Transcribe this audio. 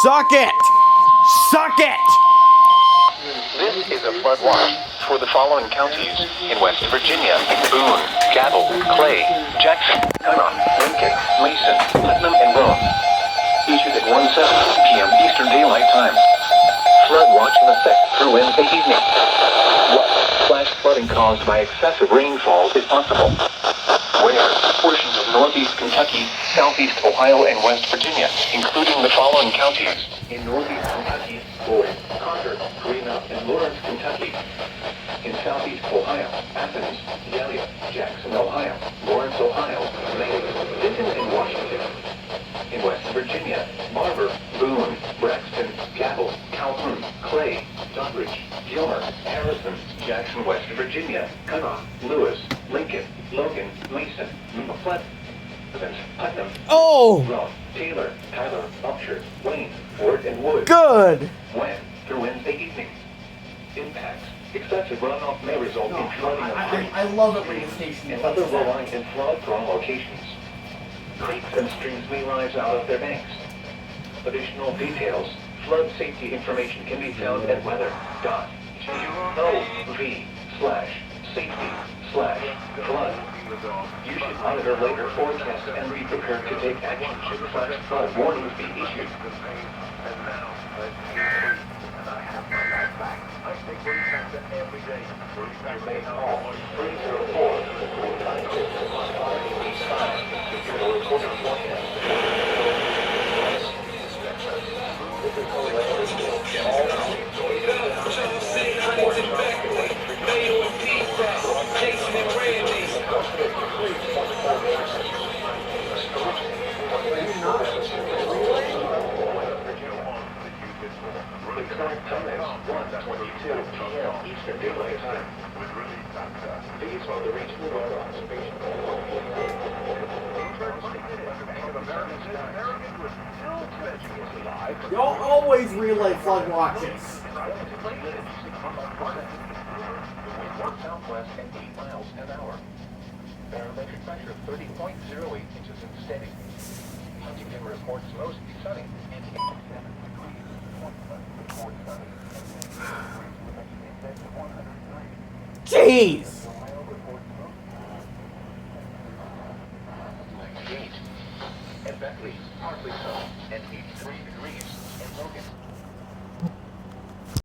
Suck it! Suck it! This is a flood watch for the following counties in West Virginia: Boone, Cabell, Clay, Jackson, Connaught, Lincoln, Mason, Putnam, and Rome. Issued at 1:07 p.m. Eastern Daylight Time. Flood watch in effect through Wednesday evening. Flash flooding caused by excessive rainfall is possible. Where portions of northeast Kentucky, southeast Ohio, and West Virginia, including the following counties. In northeast Kentucky, Lloyd, Concord, Greenock, and Lawrence, Kentucky. In southeast Ohio, Athens, Yalea, Jackson, Ohio, Lawrence, Ohio, Maine, Denton, and Washington. In West Virginia, Barber, Boone, Braxton, Cabell, Calhoun, Clay, Doddridge, Gilmer, Harrison, Jackson, West Virginia, Connaught, Lewis, Lincoln, Logan, Mason, Pleasant, Putnam, Rome, Taylor, Tyler, Upshur, Wayne, Ford, and Wood. Good! When through Wednesday evening. Impacts. Excessive runoff may result in flooding of creeks I love it when the station and other low-lying and flood-prone locations. Creeks and streams may rise out of their banks. Additional details, flood safety information can be found at weather.gov/safety/flood. You should monitor later forecasts and be prepared to take action should flash flood warnings be issued. You may call 304-456-5885 to the recorded forecast. This is all the current time is 1:22 p.m. Eastern Daylight Time. These are the regional weather observation. Y'all always relay flood watches. Southwest at 8 miles an hour. Barometric pressure 30.08 inches and steady. Huntington reports mostly sunny and 87 degrees. Jeez!